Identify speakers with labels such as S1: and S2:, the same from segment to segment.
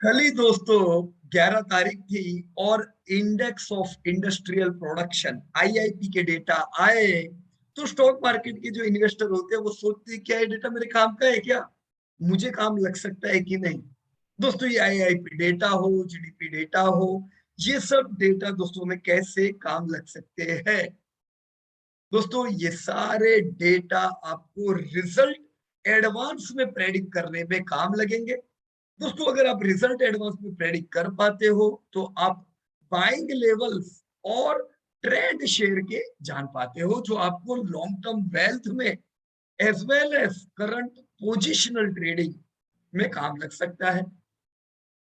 S1: कल ही दोस्तों 11 तारीख थी और index of industrial production IIP के डेटा आए। तो स्टॉक मार्केट के जो इन्वेस्टर होते हैं वो सोचते हैं क्या ये डेटा मेरे काम का है, क्या मुझे काम लग सकता है कि नहीं। दोस्तों ये आईआईपी डेटा हो, जीडीपी डेटा हो, ये सब डेटा दोस्तों में कैसे काम लग सकते हैं। दोस्तों ये सारे डेटा आपको रिजल्ट एडवांस में प्रेडिक्ट करने में काम लगेंगे। दोस्तों अगर आप रिजल्ट एडवांस में प्रेडिक्ट कर पाते हो तो आप बाइंग लेवल्स और ट्रेंड शेयर के जान पाते हो, जो आपको लॉन्ग टर्म वेल्थ में as well as current positional trading में काम लग सकता है।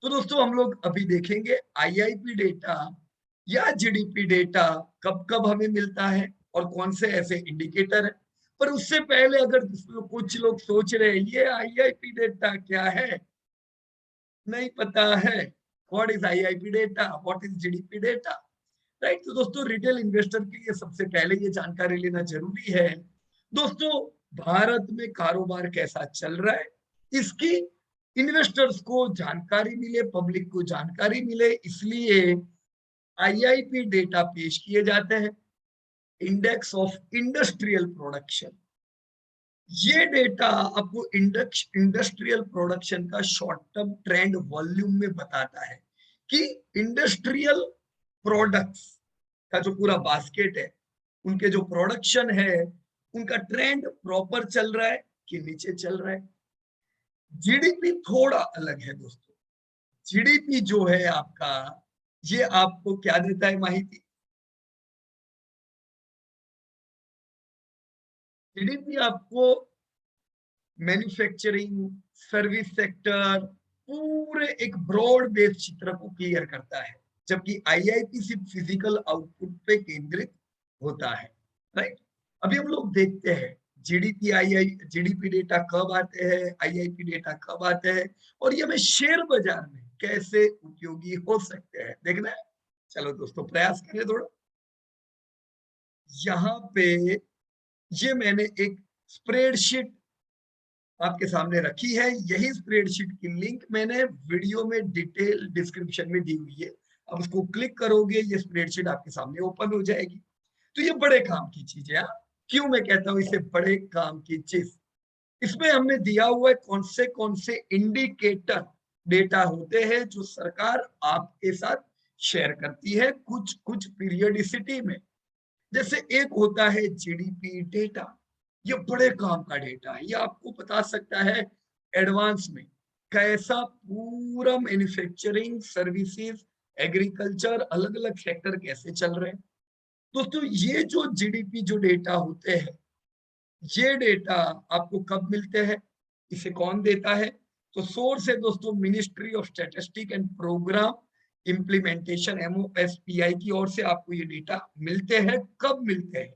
S1: तो दोस्तों हम लोग अभी देखेंगे आईआईपी डेटा या जीडीपी डेटा कब कब हमें मिलता है और कौन से ऐसे इंडिकेटर है। पर उससे पहले अगर कुछ लोग सोच रहे हैं ये आईआईपी डेटा क्या है, नहीं पता है what is IIP data, what is GDP data, right. तो दोस्तों रिटेल इन्वेस्टर के लिए सबसे पहले ये जानकारी लेना जरूरी है। दोस्तों भारत में कारोबार कैसा चल रहा है इसकी इन्वेस्टर्स को जानकारी मिले, पब्लिक को जानकारी मिले, इसलिए आईआईपी डेटा पेश किए जाते हैं। इंडेक्स ऑफ इंडस्ट्रियल प्रोडक्शन, ये डेटा आपको इंडस्ट्रियल प्रोडक्शन का शॉर्ट टर्म ट्रेंड वॉल्यूम में बताता है कि इंडस्ट्रियल प्रोडक्ट्स का जो पूरा बास्केट है, उनके जो प्रोडक्शन है, उनका ट्रेंड प्रॉपर चल रहा है कि नीचे चल रहा है। जीडीपी थोड़ा अलग है दोस्तों। जीडीपी जो है आपका, ये आपको क्या देता है माहिती। जीडीपी आपको मैन्युफैक्चरिंग, सर्विस सेक्टर, पूरे एक ब्रॉड बेस्ड चित्र को क्लियर करता है, जबकि आईआईपी सिर्फ फिजिकल आउटपुट पे केंद्रित होता है, राइट। अभी हम लोग देखते हैं जीडीपी डेटा कब आते हैं, आईआईपी डेटा कब आते हैं और ये हमें शेयर बाजार में कैसे उपयोगी हो सकते हैं, देखना है। चलो दोस्तों प्रयास करें थोड़ा। यहाँ पे ये मैंने एक स्प्रेडशीट आपके सामने रखी है। यही स्प्रेडशीट की लिंक मैंने वीडियो में डिटेल डिस्क्रिप्शन में दी हुई है। अब उसको क्लिक करोगे ये स्प्रेडशीट आपके सामने ओपन हो जाएगी। तो ये बड़े काम की चीज है। क्यों मैं कहता हूं इसे बड़े काम की चीज, इसमें हमने दिया हुआ है कौन से इंडिकेटर डेटा होते हैं जो सरकार आपके साथ शेयर करती है कुछ कुछ पीरियडिसिटी में। जैसे एक होता है जीडीपी डेटा, ये बड़े काम का डेटा है, ये आपको बता सकता है एडवांस में कैसा पूरा मैन्युफैक्चरिंग, सर्विसेज, एग्रीकल्चर, अलग अलग सेक्टर कैसे चल रहे हैं। दोस्तों ये जो जीडीपी जो डेटा होते हैं, ये डेटा आपको कब मिलते हैं, इसे कौन देता है। तो सोर्स है दोस्तों ministry of statistic and programme implementation, MOSPI की ओर से आपको ये डेटा मिलते हैं। कब मिलते हैं,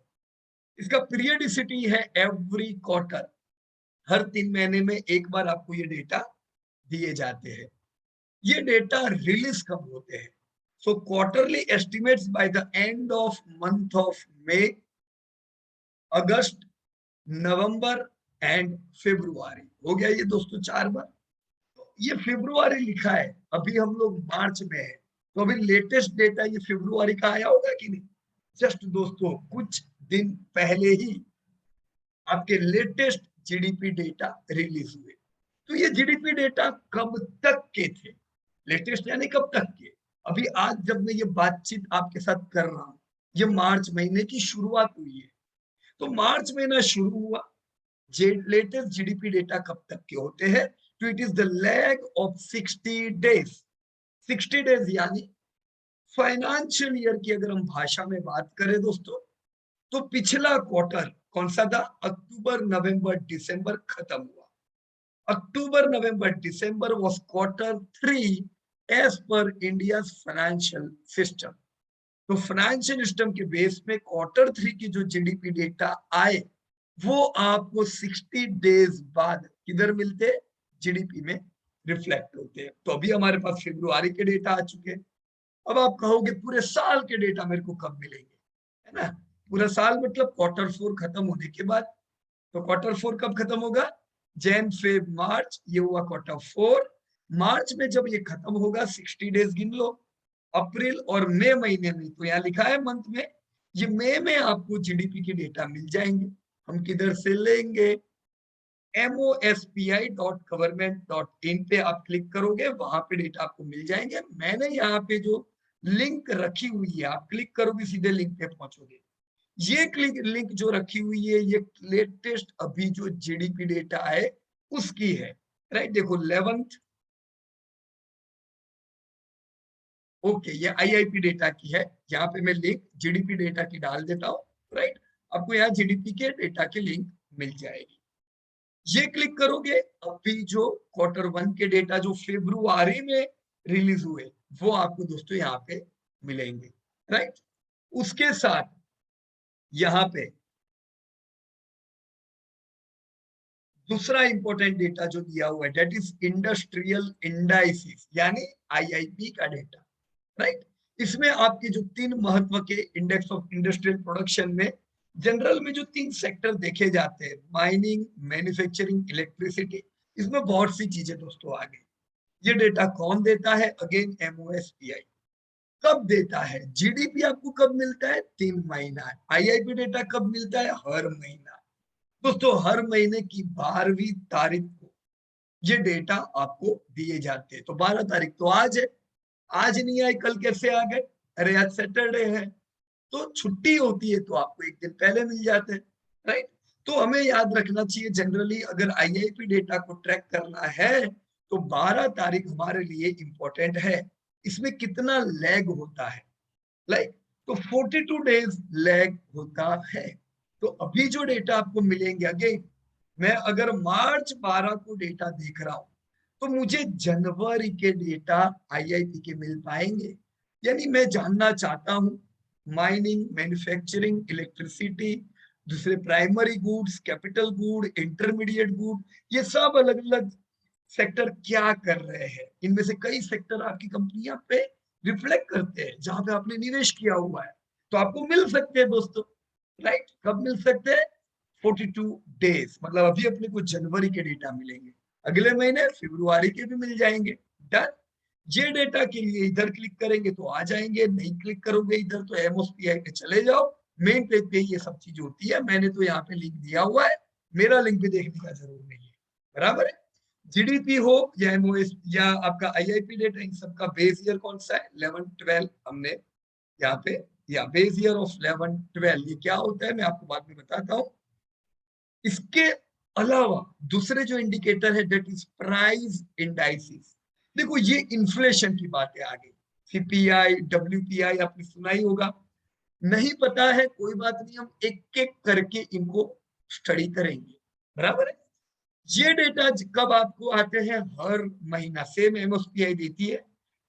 S1: इसका पीरियडिसिटी है एवरी क्वार्टर, हर 3 महीने में एक बार आपको ये डेटा दिए जाते हैं। ये डेटा रिलीज कब होते हैं, so quarterly estimates by the end of month of May, August, November and February. हो गया ये दोस्तों 4 बार। तो ये फेब्रुआरी लिखा है, अभी हम लोग मार्च में है, तो अभी लेटेस्ट डेटा ये फेब्रुआरी का आया होगा कि नहीं। जस्ट दोस्तों कुछ दिन पहले ही आपके लेटेस्ट जीडीपी डेटा रिलीज हुए। तो ये जीडीपी डेटा कब तक के थे, लेटेस्ट यानी कब तक के। अभी आज जब मैं ये बातचीत आपके साथ कर रहा हूं, ये मार्च महीने की शुरुआत हुई है। तो मार्च महीना शुरू हुआ, लेटेस्ट जीडीपी डेटा कब तक के होते हैं, तो it is the lag of 60 days. 60 days यानी फाइनेंशियल ईयर की अगर हम भाषा में बात करें दोस्तों, तो पिछला क्वार्टर कौन सा था, अक्टूबर नवंबर दिसंबर खत्म हुआ। October November December was quarter 3 as per India financial system. तो फाइनेंशियल सिस्टम के बेस में क्वार्टर 3 की जो जीडीपी डेटा आए, वो आपको 60 डेज बाद किधर मिलते, जीडीपी में रिफ्लेक्ट होते हैं। तो अभी हमारे पास फरवरी के डेटा आ चुके हैं। अब आप कहोगे पूरे साल के डेटा मेरे को कब मिलेंगे, है ना। पूरा साल मतलब क्वार्टर 4 खत्म होने के बाद। तो क्वार्टर 4 कब खत्म होगा, जैन फेब मार्च, ये हुआ क्वार्टर 4। मार्च में जब ये खत्म होगा 60 डेज गिन लो, अप्रैल और मई महीने में, तो यहाँ लिखा है मंथ में, ये मई में आपको जीडीपी के डेटा मिल जाएंगे। हम किधर से लेंगे, mospi.government.in पे आप क्लिक करोगे, वहां पे डेटा आपको मिल जाएंगे। मैंने यहाँ पे जो लिंक रखी हुई है, आप क्लिक करोगे सीधे लिंक पे पहुंचोगे। ये क्लिक लिंक जो रखी हुई है, ये लेटेस्ट अभी जो जीडीपी डेटा है उसकी है, राइट। देखो 11th, ओके, ये आईआईपी डेटा की है। यहाँ पे मैं लिंक जीडीपी डेटा की डाल देता हूँ, राइट। आपको यहाँ जीडीपी के डेटा की लिंक मिल जाएगी। ये क्लिक करोगे, अभी जो Q1 के डेटा जो फरवरी में रिलीज हुए, वो आपको दोस्तों यहाँ पे मिलेंगे, राइट। उसके साथ यहाँ पे दूसरा इंपॉर्टेंट डेटा जो दिया हुआ है, दैट इज इंडस्ट्रियल इंडाइसिस, यानी आईआईपी का डेटा, राइट। इसमें आपके जो 3 महत्व के इंडेक्स ऑफ इंडस्ट्रियल प्रोडक्शन में जनरल में जो 3 सेक्टर देखे जाते हैं, माइनिंग, मैन्युफैक्चरिंग, इलेक्ट्रिसिटी, इसमें बहुत सी चीजें दोस्तों आ गई। ये डेटा कौन देता है, अगेन एमओएसपीआई। कब देता है, जीडीपी आपको कब मिलता है, 3 महीना। आईआईपी डेटा कब मिलता है, हर महीना। दोस्तों हर महीने की 12वीं तारीख को ये डेटा आपको दिए जाते हैं। तो 12 तारीख तो आज है, आज नहीं आए कल कैसे आ गए, अरे आज सैटरडे है, तो छुट्टी होती है तो आपको एक दिन पहले मिल जाते हैं, राइट। तो हमें याद रखना चाहिए, जनरली अगर आईआईपी डेटा को ट्रैक करना है तो 12 तारीख हमारे लिए इंपॉर्टेंट है। इसमें कितना लैग होता है, लाइक, तो 42 डेज लैग होता है। तो अभी जो डेटा आपको मिलेंगे, अगेन मैं अगर मार्च 12 को डेटा देख रहा हूं तो मुझे जनवरी के डेटा आईआईपी के मिल पाएंगे। यानी मैं जानना चाहता हूं माइनिंग, मैन्युफैक्चरिंग, इलेक्ट्रिसिटी, दूसरे primary goods, capital good, intermediate good, ये सब अलग अलग सेक्टर क्या कर रहे हैं। इनमें से कई सेक्टर आपकी कंपनियां पे रिफ्लेक्ट करते हैं जहां पे आपने निवेश किया हुआ है, तो आपको मिल सकते हैं दोस्तों, राइट। कब मिल सकते हैं, 42 डेज, मतलब अभी अपने को जनवरी के डेटा मिलेंगे, अगले महीने फरवरी के भी मिल जाएंगे। डन। ये डेटा के लिए इधर क्लिक करेंगे तो आ जाएंगे, नहीं क्लिक करोगे इधर तो एमओएसपीआई पे चले जाओ, मेन पेज पे ये सब चीज होती है। मैंने तो यहाँ पे लिंक दिया हुआ है, मेरा लिंक भी देखने का जरूर नहीं है, बराबर है। जीडीपी हो या एमओएस या आपका आईआईपी डेटा, इन सबका बेस ईयर कौन सा है, 11-12 हमने यहाँ पे, या बेस ईयर ऑफ 11-12, ये क्या होता है मैं आपको बाद में बताता हूँ। इसके अलावा दूसरे जो इंडिकेटर है, दैट इज प्राइस इंडाइसिस। देखो ये इन्फ्लेशन की बातें आ गई, सीपीआई, डब्ल्यूपीआई आपने सुना ही होगा, नहीं पता है कोई बात नहीं, हम एक एक करके इनको स्टडी करेंगे, बराबर है। ये डेटा कब आपको आते हैं, हर महीना, सेम एमएसपीआई देती है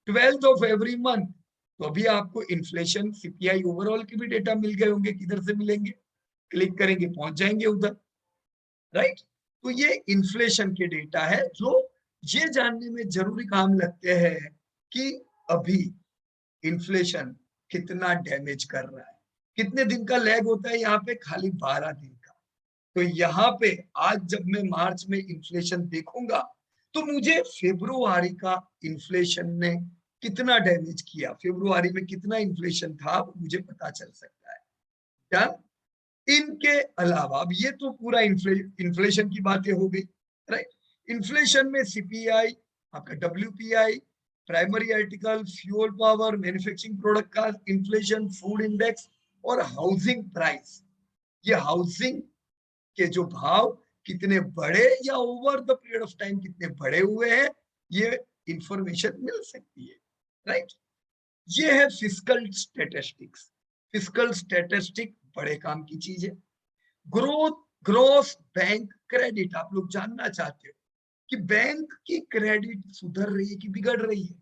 S1: 12th ऑफ एवरी मंथ। तो अभी आपको इन्फ्लेशन, सीपीआई ओवरऑल के भी डेटा मिल गए होंगे, किधर से मिलेंगे, क्लिक करेंगे पहुंच जाएंगे उधर, राइट। तो ये इन्फ्लेशन के डेटा है जो ये जानने में जरूरी काम लगते हैं कि अभी इन्फ्लेशन कितना डैमेज कर रहा है। कितने दिन का लैग होता है यहाँ पे, खाली 12 दिन का। तो यहाँ पे आज जब मैं मार्च में इन्फ्लेशन देखूंगा तो मुझे फरवरी का इन्फ्लेशन ने कितना डैमेज किया, फरवरी में कितना इन्फ्लेशन था, वो मुझे पता चल सकता है। डन। इनके अलावा, अब ये तो पूरा इन्फ्लेशन की बातें हो गई, राइट। इन्फ्लेशन में सीपीआई, आपका WPI, primary article, fuel power, manufacturing product का इन्फ्लेशन, फूड इंडेक्स और हाउसिंग प्राइस। ये हाउसिंग के जो भाव कितने बढ़े या over the period of time कितने बढ़े हुए हैं, ये इंफॉर्मेशन मिल सकती है, राइट। ये है फिस्कल स्टैटिस्टिक्स। फिस्कल स्टैटिस्टिक बड़े काम की चीज है। ग्रोथ, ग्रोस बैंक क्रेडिट, आप लोग जानना चाहते हो कि बैंक की क्रेडिट सुधर रही है कि बिगड़ रही है।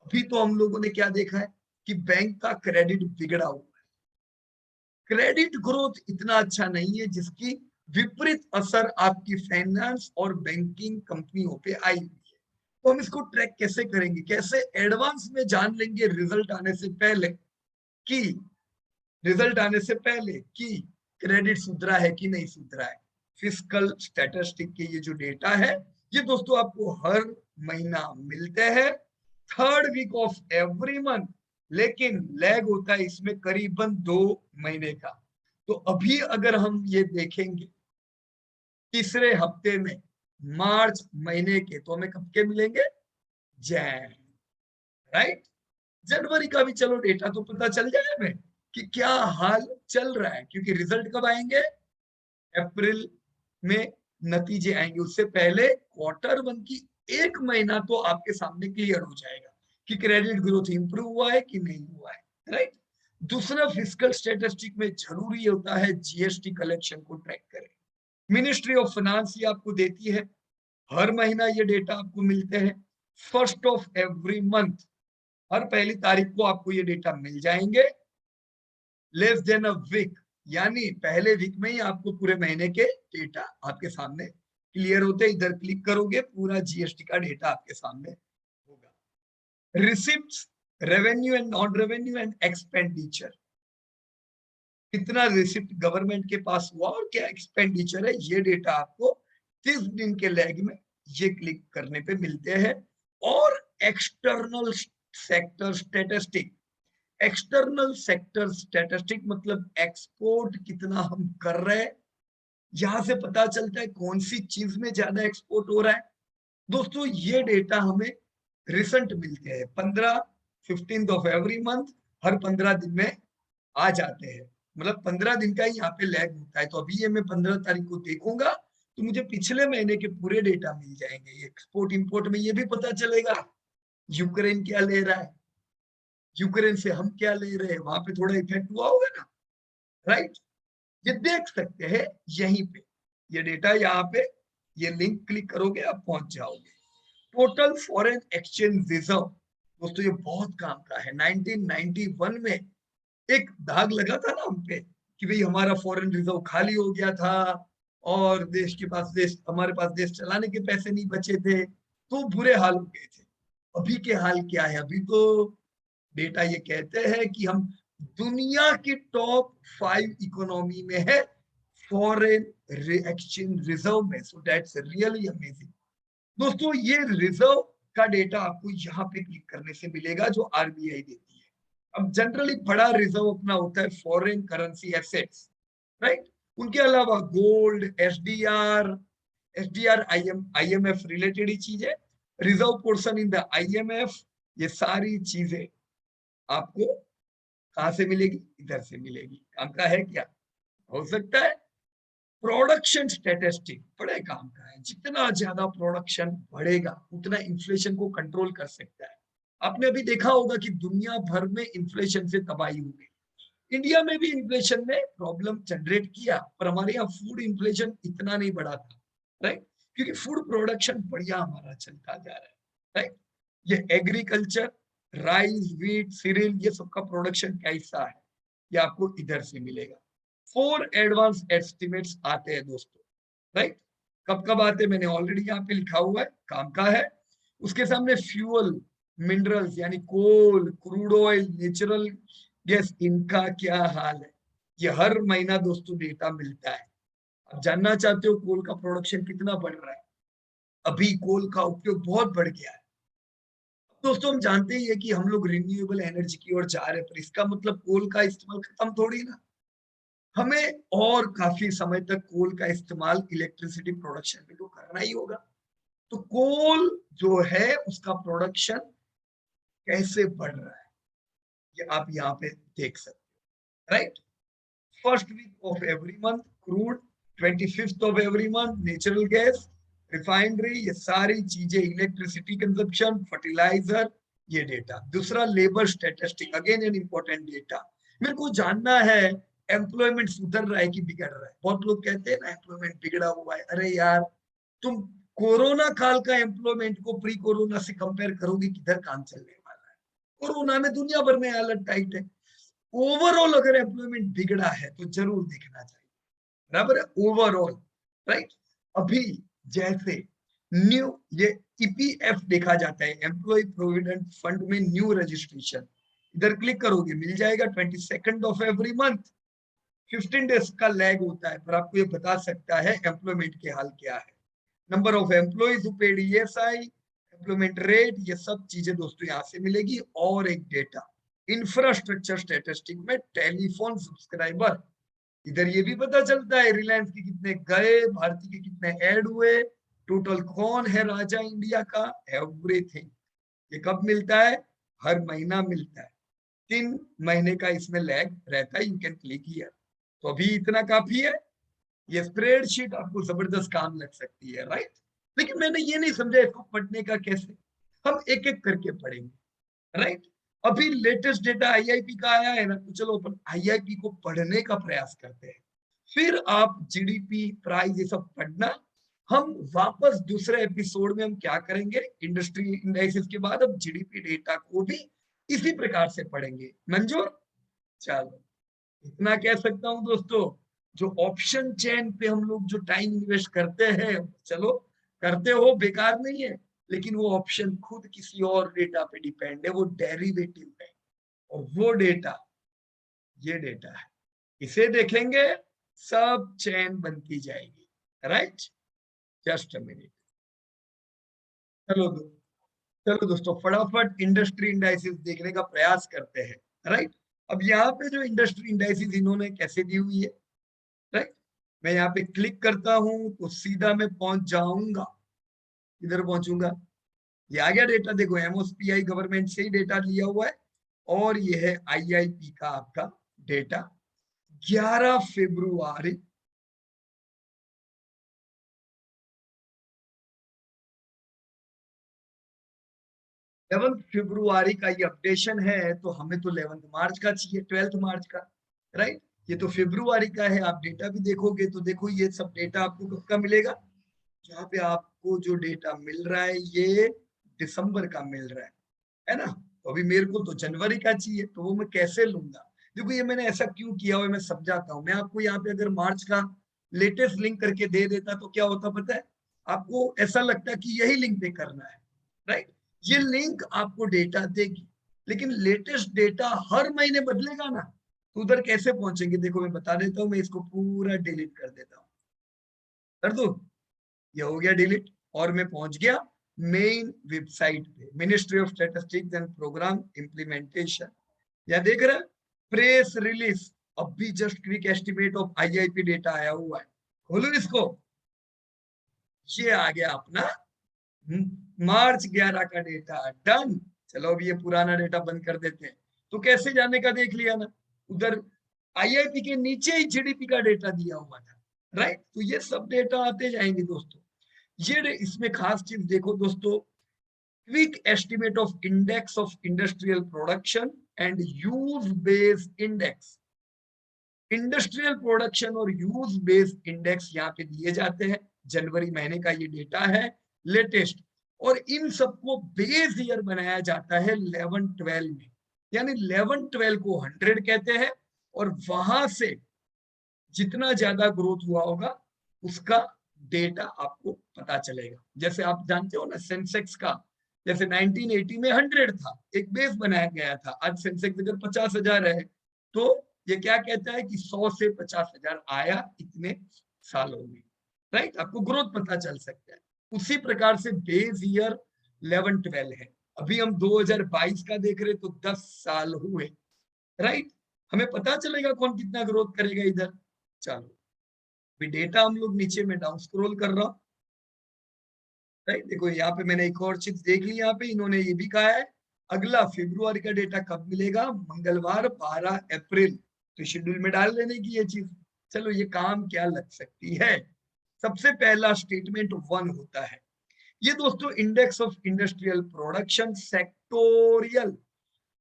S1: अभी तो हम लोगों ने क्या देखा है कि बैंक का क्रेडिट बिगड़ा हुआ है। क्रेडिट ग्रोथ इतना अच्छा नहीं है जिसकी विपरीत असर आपकी फाइनेंस और बैंकिंग कंपनियों पे आई हुई है। तो हम इसको ट्रैक कैसे करेंगे, कैसे एडवांस में जान लेंगे रिजल्ट आने से पहले कि क्रेडिट सुधरा है कि नहीं सुधरा है। फिस्कल स्टैटिस्टिक के ये जो डेटा है ये दोस्तों आपको हर महीना मिलते हैं, third week of every month, लेकिन लैग होता है इसमें करीबन 2 महीने का। तो अभी अगर हम ये देखेंगे तीसरे हफ्ते में मार्च महीने के, तो हमें कब के मिलेंगे? जैन, राइट। जनवरी का भी चलो डेटा तो पता चल जाए हमें कि क्या हाल चल रहा है, क्योंकि रिजल्ट कब आएंगे? अप्रैल में नतीजे आएंगे। उससे पहले क्वार्टर वन की 1 महीना तो आपके सामने क्लियर हो जाएगा कि क्रेडिट ग्रोथ इंप्रूव हुआ है कि नहीं हुआ है, राइट। दूसरा, फिजिकल स्टेटिस्टिक में जरूरी होता है जीएसटी कलेक्शन को ट्रैक करें। मिनिस्ट्री ऑफ फाइनेंस ये आपको देती है, हर महीना ये डेटा आपको मिलते हैं। फर्स्ट ऑफ एवरी मंथ, हर पहली तारीख को आपको ये डेटा मिल जाएंगे। लेस देन अ वीक, यानी पहले वीक में ही आपको पूरे महीने के डेटा आपके सामने क्लियर होते हैं। इधर क्लिक करोगे पूरा जीएसटी का डेटा आपके सामने होगा। Receipts, revenue and non revenue and expenditure, कितना रिसिप्ट गवर्नमेंट के पास हुआ और क्या एक्सपेंडिचर है, ये डेटा आपको 30 दिन के लैग में ये क्लिक करने पे मिलते हैं। और external sector statistic, external sector statistic मतलब एक्सपोर्ट कितना हम कर रहे हैं, यहां से पता चलता है कौन सी चीज में ज्यादा एक्सपोर्ट हो रहा है। दोस्तों ये डेटा हमें रिसेंट मिलते हैं, 15 ऑफ एवरी मंथ, हर 15 दिन में आ जाते हैं। मतलब 15 दिन का ही यहाँ पे लैग होता है। तो अभी ये मैं 15 तारीख को देखूंगा तो मुझे पिछले महीने के पूरे डेटा मिल जाएंगे। एक्सपोर्ट इंपोर्ट में ये भी पता चलेगा यूक्रेन क्या ले रहा है, यूक्रेन से हम क्या ले रहे हैं, वहां पे थोड़ा इफेक्ट हुआ होगा ना, राइट। ये देख सकते हैं यहीं पे, ये डेटा यहाँ पे, ये लिंक क्लिक करोगे आप पहुंच जाओगे। टोटल फॉरेन एक्सचेंज रिजर्व, दोस्तों ये बहुत काम का है। 1991 में एक दाग लगा था ना हम पे कि भाई हमारा फॉरेन रिजर्व खाली हो गया था और देश के पास, देश हमारे पास देश चलाने के पैसे नहीं बचे थे, तो बुरे हाल हो गए थे। अभी के हाल क्या है? अभी तो डेटा ये कहते हैं कि हम दुनिया की टॉप 5 इकोनॉमी में है फॉरेन एक्सचेंज रिजर्व में। So that's really amazing. दोस्तों ये रिजर्व का डेटा आपको यहाँ पे क्लिक करने से मिलेगा जो आरबीआई देती है। अब जनरली बड़ा रिजर्व अपना होता है फॉरेन करेंसी एसेट्स, राइट। उनके अलावा गोल्ड, एसडीआर आईएमएफ रिलेटेड ही चीजें, reserve portion in the IMF, ये सारी चीजें आपको कहां से मिलेगी? इधर से मिलेगी। काम का है क्या? हो सकता है प्रोडक्शन स्टैटिस्टिक, बड़े काम का है। जितना ज्यादा प्रोडक्शन बढ़ेगा उतना इन्फ्लेशन को कंट्रोल कर सकता है। आपने अभी देखा होगा कि दुनिया भर में इन्फ्लेशन से तबाही हो गई। इंडिया में भी इन्फ्लेशन ने प्रॉब्लम जनरेट किया, पर हमारे यहाँ फूड इन्फ्लेशन इतना नहीं बढ़ा था, राइट, क्योंकि फूड प्रोडक्शन बढ़िया हमारा चलता जा रहा है, राइट। ये एग्रीकल्चर, राइस, व्हीट, सीरियल, ये सबका प्रोडक्शन कैसा है, ये आपको इधर से मिलेगा। 4 एडवांस एस्टिमेट्स आते हैं दोस्तों, राइट। कब कब आते हैं मैंने ऑलरेडी यहाँ पे लिखा हुआ है, काम का है। उसके सामने फ्यूल, मिनरल्स यानी कोल, क्रूड ऑयल, नेचुरल गैस, इनका क्या हाल है, ये हर महीना दोस्तों डेटा मिलता है। आप जानना चाहते हो कोल का प्रोडक्शन कितना बढ़ रहा है? अभी कोल का उपयोग बहुत बढ़ गया है। दोस्तों हम जानते ही है कि हम लोग रिन्यूएबल एनर्जी की ओर जा रहे हैं, पर इसका मतलब कोल का इस्तेमाल खत्म थोड़ी ना, हमें और काफी समय तक कोल का इस्तेमाल इलेक्ट्रिसिटी प्रोडक्शन में तो करना ही होगा। तो कोल जो है उसका प्रोडक्शन कैसे बढ़ रहा है ये आप यहाँ पे देख सकते हो, right. First week of every month crude, 25th of every month natural gas, refinery, ये सारी चीजें, इलेक्ट्रिसिटी कंजप्शन, फर्टिलाइजर, ये डेटा। दूसरा labour statistic, again an important data. मेरे को जानना है एम्प्लॉयमेंट सुधर रहा है कि बिगड़ रहा है। बहुत लोग कहते हैं ना एम्प्लॉयमेंट बिगड़ा हुआ है। अरे यार, तुम कोरोना काल का एम्प्लॉयमेंट को प्री कोरोना से कंपेयर करोगे, किधर काम चलने वाला है? कोरोना में दुनिया भर में हालत टाइट है। ओवरऑल अगर एम्प्लॉयमेंट बिगड़ा है तो जरूर देखना चाहिए, बराबर है, ओवरऑल, राइट। अभी जैसे न्यू ये ईपीएफ देखा जाता है, एम्प्लॉय प्रोविडेंट फंड में न्यू रजिस्ट्रेशन, इधर क्लिक करोगे मिल जाएगा 22nd of every month. 15 days का लैग होता है, पर आपको ये बता सकता है एम्प्लॉयमेंट के हाल क्या है। Number of employees who paid ESI, employment rate, ये सब चीजें दोस्तों यहाँ से मिलेगी। और एक डेटा इंफ्रास्ट्रक्चर स्टैटिस्टिक में टेलीफोन सब्सक्राइबर, इधर ये भी पता चलता है रिलायंस के कितने गए, भारती के कितने ऐड हुए, टोटल कौन है राजा इंडिया का, एवरीथिंग। ये कब मिलता है? हर महीना मिलता है। 3 महीने का इसमें लैग रहता है। You can click here. तो अभी इतना काफी है। ये स्प्रेडशीट आपको जबरदस्त काम लग सकती है, राइट? लेकिन मैंने ये नहीं समझा इसको पढ़ने का कैसे। हम एक एक करके पढ़ेंगे, राइट? अभी लेटेस्ट डेटा आईआईपी का आया है ना, तो चलो अपन आईआईपी को पढ़ने का प्रयास करते हैं। फिर आप जीडीपी, प्राइस, ये सब पढ़ना। हम वापस दूसरे एपिसोड में हम क्या करेंगे, इंडस्ट्री इंडाइसिस के बाद अब जीडीपी डेटा को भी इसी प्रकार से पढ़ेंगे। मंजूर? चलो, इतना कह सकता हूं दोस्तों। जो ऑप्शन चेन पे हम लोग जो टाइम इन्वेस्ट करते हैं, चलो करते हो, बेकार नहीं है, लेकिन वो ऑप्शन खुद किसी और डेटा पे डिपेंड है, वो डेरिवेटिव है। और वो डेटा, ये डेटा है, इसे देखेंगे सब चेन बनती जाएगी, राइट? Just a minute. चलो चलो दोस्तों, फटाफट इंडस्ट्री इंडाइसिस देखने का प्रयास करते हैं, राइट? अब यहाँ पे जो इंडस्ट्री इंडाइसिस इन्होंने कैसे दी हुई है, राइट? मैं यहाँ पे क्लिक करता हूं तो सीधा मैं पहुंच जाऊंगा, इधर पहुंचूंगा। ये आ गया डेटा, देखो एमओएसपीआई गवर्नमेंट से ही डेटा लिया हुआ है। और ये है आईआईपी का आपका डेटा 11 फरवरी। 11 फरवरी का ये अपडेशन है, तो हमें तो 11 मार्च का चाहिए, 12 मार्च का, राइट? ये तो फरवरी का है। आप डेटा भी देखोगे तो देखो ये सब डेटा आपको कब का मिलेगा। यहाँ पे आपको जो डेटा मिल रहा है ये दिसंबर का मिल रहा है ना? तो अभी मेरे को तो जनवरी का चाहिए, तो वो मैं कैसे लूंगा? देखो ये मैंने ऐसा क्यों किया हुआ है, मैं समझाता हूँ। मैं आपको यहाँ पे अगर मार्च का लेटेस्ट लिंक करके दे देता तो क्या होता पता है? आपको ऐसा लगता कि यही लिंक पे करना है, राइट? ये लिंक आपको डेटा देगी, लेकिन लेटेस्ट डेटा हर महीने बदलेगा ना, तो उधर कैसे पहुंचेंगे? देखो मैं बता देता हूँ, मैं इसको पूरा डिलीट कर देता हूँ। कर दो, ये हो गया डिलीट, और मैं पहुंच गया मेन वेबसाइट पे, ministry of statistics and programme implementation. या देख रहे हैं प्रेस रिलीज, अब भी just quick estimate of IIP data आया हुआ है। खोलो इसको, ये आ गया अपना मार्च 11 का डेटा। डन। चलो अब ये पुराना डेटा बंद कर देते हैं। तो कैसे जाने का देख लिया ना, उधर आईआईपी के नीचे ही जीडीपी का डेटा दिया हुआ था, राइट? तो ये सब डेटा आते जाएंगे दोस्तों। ये इसमें खास चीज देखो दोस्तों, quick estimate of index of industrial production and use based index. Industrial production और यूज बेस्ड इंडेक्स यहाँ पे दिए जाते हैं। जनवरी महीने का ये डेटा है लेटेस्ट, और इन सबको बेस ईयर बनाया जाता है 11-12 में। यानी 11-12 को 100 कहते हैं, और वहां से जितना ज्यादा ग्रोथ हुआ होगा उसका डेटा आपको पता चलेगा। जैसे आप जानते हो ना सेंसेक्स का, जैसे 1980 में 100 था, एक बेस बनाया गया था। आज सेंसेक्स अगर 50,000 है, तो ये क्या कहता है कि 100 से 50,000 आया इतने सालों में, राइट? आपको ग्रोथ पता चल सकता है। उसी प्रकार से बेस ईयर 11-12 है। अभी हम 2022 का देख रहे तो 10 साल हुए, राइट? हमें पता चलेगा कौन कितना ग्रोथ करेगा इधर। चलो, अभी डेटा हम लोग नीचे में डाउन स्क्रॉल कर रहा हूं, राइट? देखो यहाँ पे मैंने एक और चीज देख ली, यहाँ पे इन्होंने ये भी कहा है अगला फरवरी का डेटा कब मिलेगा, मंगलवार 12 अप्रैल। तो शेड्यूल में डाल देने की ये चीज। चलो ये काम क्या लग सकती है। सबसे पहला स्टेटमेंट 1 होता है ये दोस्तों, index of industrial production sectoral.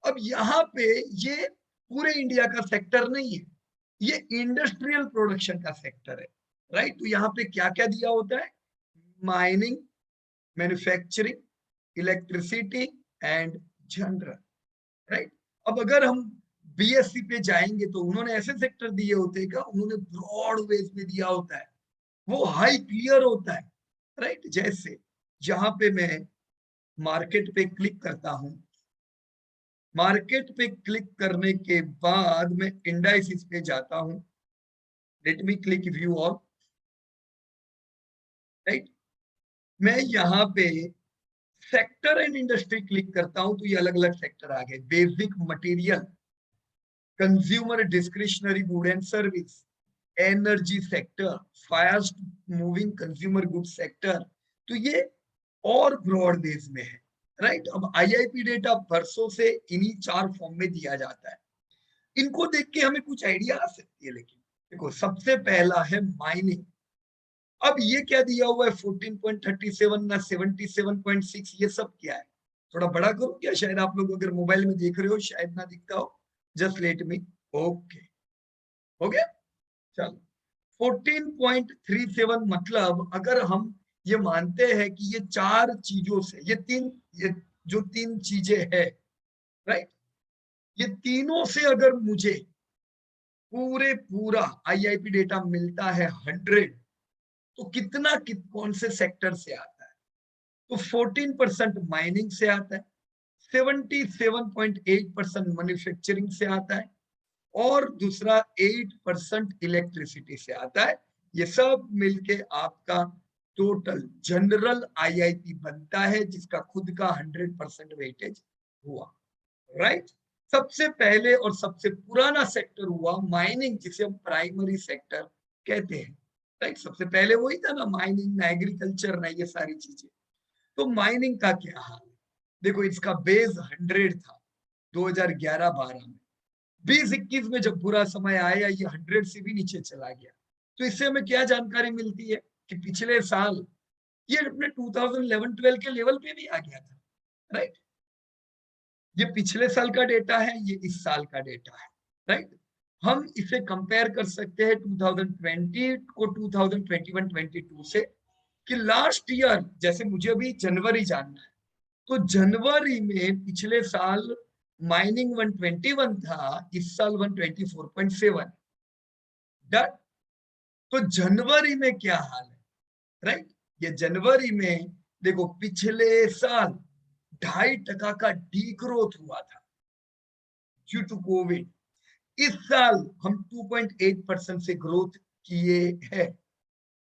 S1: अब यहाँ पे ये पूरे इंडिया का सेक्टर नहीं है, ये इंडस्ट्रियल प्रोडक्शन का सेक्टर है, राइट? तो यहाँ पे क्या क्या दिया होता है, mining, manufacturing, electricity and general, right? अब अगर हम बीएससी पे जाएंगे तो उन्होंने ऐसे सेक्टर दिए होते हैं, क्या उन्होंने ब्रॉड वेज में दिया होता है, वो हाई क्लियर होता है, राइट? जैसे जहां पे मैं मार्केट पे क्लिक करता हूं, मार्केट पे क्लिक करने के बाद मैं इंडाइसिस पे जाता हूं, let me click view all, right? मैं यहाँ पे सेक्टर एंड इंडस्ट्री क्लिक करता हूं तो ये अलग अलग सेक्टर आ गए। Basic material, consumer discretionary good and service, energy sector, fast moving consumer good sector. तो ये और ब्रॉड बेस में है, राइट। अब आईआईपी डेटा वर्षों से इन्हीं 4 फॉर्म में दिया जाता है। इनको देख के हमें कुछ आइडिया आ सकती है, लेकिन देखो सबसे पहला है माइनिंग। अब ये क्या दिया हुआ है 14.37 ना 77.6, ये सब क्या है? थोड़ा बड़ा करो क्या? शायद आप लोग अगर मोबाइल में देख रहे हो शायद ना दिखता हो। Just let me. ओके, हो गया। चलो 14.37 मतलब अगर हम ये मानते हैं कि ये 4 चीजों से ये जो 3 चीजें है, राइट, ये तीनों से अगर मुझे पूरा आईआईपी डेटा मिलता है 100, तो कौन से सेक्टर से आता है? तो 14% माइनिंग से आता है, 77.8% मैन्युफैक्चरिंग से आता है, और दूसरा 8% इलेक्ट्रिसिटी से आता है। ये सब मिलके आपका टोटल जनरल आईआईपी बनता है, जिसका खुद का 100% वेटेज हुआ, राइट। सबसे पहले और सबसे पुराना सेक्टर हुआ माइनिंग, जिसे हम प्राइमरी सेक्टर कहते हैं, राइट। सबसे पहले वही था ना, माइनिंग ना एग्रीकल्चर ना ये सारी चीजें। तो माइनिंग का क्या हाल है? देखो इसका बेस 100 था 2011-12 में। 2021 में जब बुरा समय आया ये 100 से भी नीचे चला गया। तो इससे हमें क्या जानकारी मिलती है कि पिछले साल ये अपने 2011-12 के लेवल पे भी आ गया था, राइट। ये पिछले साल का डेटा है, ये इस साल का डेटा है, राइट। हम इसे कंपेयर कर सकते हैं 2020 को 2021-22 से, कि लास्ट ईयर, जैसे मुझे अभी जनवरी जानना है, तो जनवरी में पिछले साल माइनिंग 121 था, इस साल 124.7। डन। तो जनवरी में क्या हाल है, राइट। ये जनवरी में देखो पिछले साल 2.5% का डी ग्रोथ हुआ था ड्यू टू कोविड। इस साल हम 2.8% से ग्रोथ किए हैं।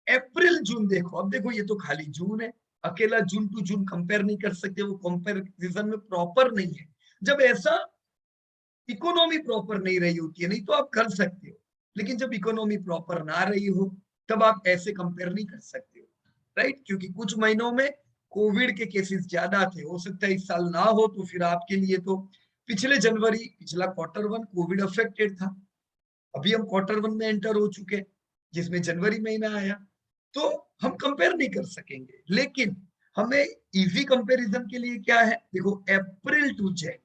S1: अप्रैल जून देखो, अब देखो ये तो खाली जून है, अकेला जून टू जून कंपेयर नहीं कर सकते, वो कंपेरिजन में प्रॉपर नहीं है। जब ऐसा इकोनॉमी प्रॉपर नहीं रही होती है, नहीं तो आप कर सकते हो, लेकिन जब इकोनॉमी प्रॉपर ना रही हो तब आप ऐसे कंपेयर नहीं कर सकते हो, राइट। क्योंकि कुछ महीनों में कोविड के केसेस ज्यादा थे, हो सकता है इस साल ना हो, तो फिर आपके लिए तो पिछले जनवरी, पिछला क्वार्टर 1 कोविड अफेक्टेड था। अभी हम क्वार्टर 1 में एंटर हो चुके हैं, जिसमें जनवरी महीना आया। तो हम कंपेयर नहीं कर सकेंगे, लेकिन हमें इजी कंपैरिजन के लिए क्या है, देखो अप्रैल टू जेन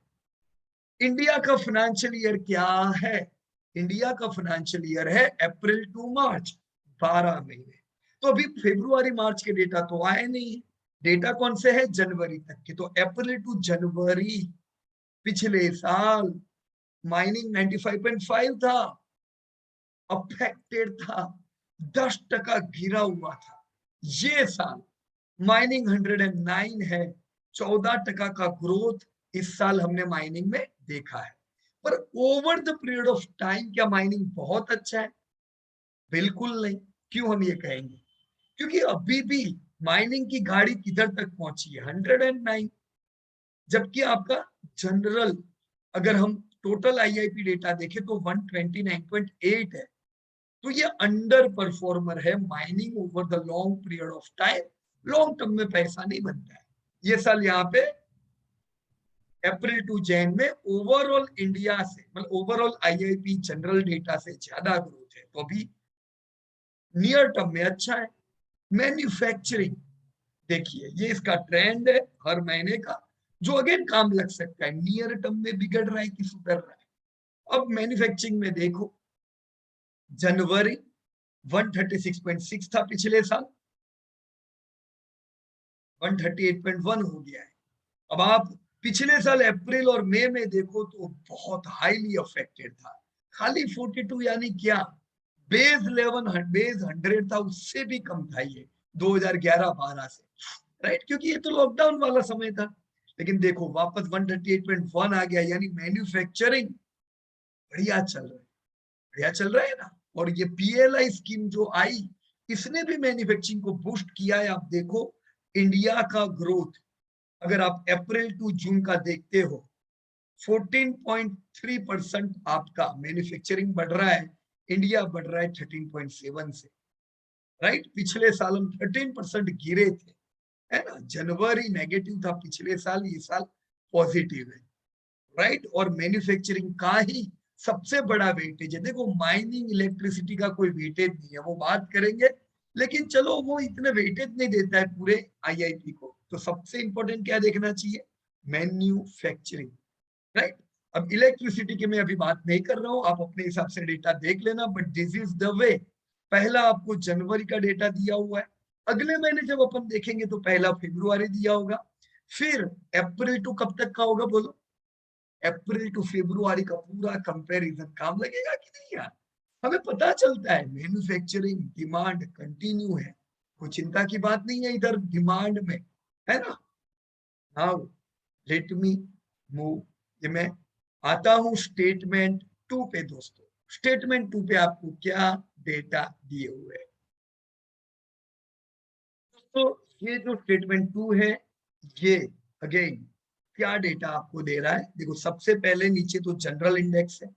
S1: इंडिया का फाइनेंशियल ईयर क्या है? इंडिया का फाइनेंशियल ईयर है अप्रैल टू मार्च, 12 महीने। तो अभी फरवरी मार्च के डेटा तो आए नहीं है, डेटा कौन से है? जनवरी तक के। तो अप्रैल टू जनवरी पिछले साल माइनिंग 95.5 था, अफेक्टेड था, 10% गिरा हुआ था। ये साल माइनिंग 109 है, 14% का ग्रोथ इस साल हमने माइनिंग में देखा है। पर over the period of time क्या माइनिंग बहुत अच्छा है? बिल्कुल नहीं। क्यों हम ये कहेंगे? क्योंकि अभी भी माइनिंग की गाड़ी किधर तक पहुंची है? 109। जबकि आपका जनरल, अगर हम टोटल आईआईपी डेटा देखें तो 129.8 है। तो ये अंडर परफॉर्मर है mining over the long period of time. Long term में पैसा नहीं बनता है। ये साल यहाँ पे अप्रैल टू जैन में ओवरऑल इंडिया से, मतलब ओवरऑल आईआईपी जनरल डेटा से ज्यादा ग्रोथ है, तो अभी नियर टर्म में अच्छा है। मैन्युफैक्चरिंग देखिए, ये इसका ट्रेंड है हर महीने का, जो अगेन काम लग सकता है। नियर टर्म में बिगड़ रहा है कि सुधर रहा है? अब मैन्युफैक्चरिंग में देखो, जनवरी 136.6 था, पिछले साल 138.1 हो गया है। अब आप पिछले साल अप्रैल और मई में देखो तो बहुत हाईली अफेक्टेड था, खाली 42, यानी क्या बेस 11 बेस 100 था, उससे भी कम था ये 2011-12 से, राइट। क्योंकि ये तो लॉकडाउन वाला समय था। लेकिन देखो वापस 138.1 आ गया, यानी मैन्युफैक्चरिंग बढ़िया चल रहा है, बढ़िया चल रहा है ना। और ये पीएलआई स्कीम जो आई, इसने भी मैन्युफैक्चरिंग को बूस्ट किया है। आप देखो इंडिया का ग्रोथ अगर आप अप्रैल टू जून का देखते हो 14.3% आपका मैन्युफैक्चरिंग बढ़ रहा है, इंडिया बढ़ रहा है 13.7 से, राइट। पिछले साल हम 13% गिरे थे, है ना। जनवरी नेगेटिव था पिछले साल, ये साल पॉजिटिव है, राइट। और मैन्युफैक्चरिंग का ही सबसे बड़ा वेटेज है। देखो माइनिंग इलेक्ट्रिसिटी का कोई वेटेज नहीं है, वो बात करेंगे, लेकिन चलो वो इतने वेटेज नहीं देता है पूरे आईआईपी को। तो सबसे इंपॉर्टेंट क्या देखना चाहिए, मैन्युफैक्चरिंग, राइट। अब इलेक्ट्रिसिटी की मैं अभी बात नहीं कर रहा हूं, आप अपने हिसाब से डेटा देख लेना, but this is the way. पहला आपको जनवरी का डेटा दिया हुआ है, अगले महीने जब अपन देखेंगे तो पहला फरवरी दिया होगा, फिर अप्रैल टू कब तक का होगा बोलो, अप्रैल टू फरवरी का पूरा कंपैरिजन। काम लगेगा कि नहीं यार, हमें पता चलता है मैन्युफैक्चरिंग डिमांड कंटिन्यू है, कोई चिंता की बात नहीं है इधर डिमांड में, है ना। नाउ लेट मी मूव, ये मैं आता हूं स्टेटमेंट टू पे। दोस्तों स्टेटमेंट टू पे आपको क्या डेटा दिए हुए हैं, तो ये जो स्टेटमेंट टू है, ये अगेन क्या डेटा आपको दे रहा है। देखो सबसे पहले नीचे तो जनरल इंडेक्स है,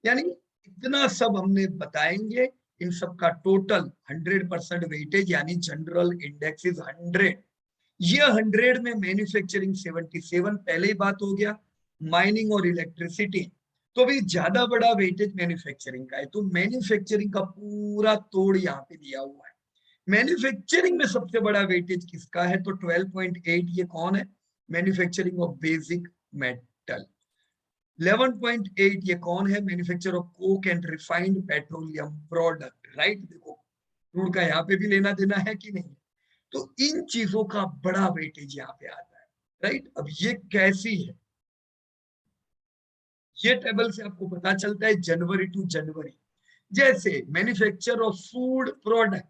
S1: यानी इतना सब हमने बताएंगे, इन सब का टोटल 100% वेटेज, यानी जनरल इंडेक्स इज 100। ये 100 में मैन्युफैक्चरिंग 77, पहले ही बात हो गया। माइनिंग और इलेक्ट्रिसिटी, तो भी ज्यादा बड़ा वेटेज मैन्युफैक्चरिंग का है, तो मैन्युफैक्चरिंग का पूरा तोड़ यहाँ पे दिया हुआ है। मैन्युफैक्चरिंग में सबसे बड़ा वेटेज किसका है, तो 12.8, ये कौन है, मैन्युफैक्चरिंग ऑफ बेसिक मेटल। 11.8 ये कौन है, manufacture of Coke and refined petroleum product, right. देखो क्रूड का यहाँ पे भी लेना देना है कि नहीं, तो इन चीजों का बड़ा वेटेज यहाँ पे आता है, राइट। अब ये कैसी है, ये टेबल से आपको पता चलता है जनवरी टू जनवरी। जैसे manufacture of food product,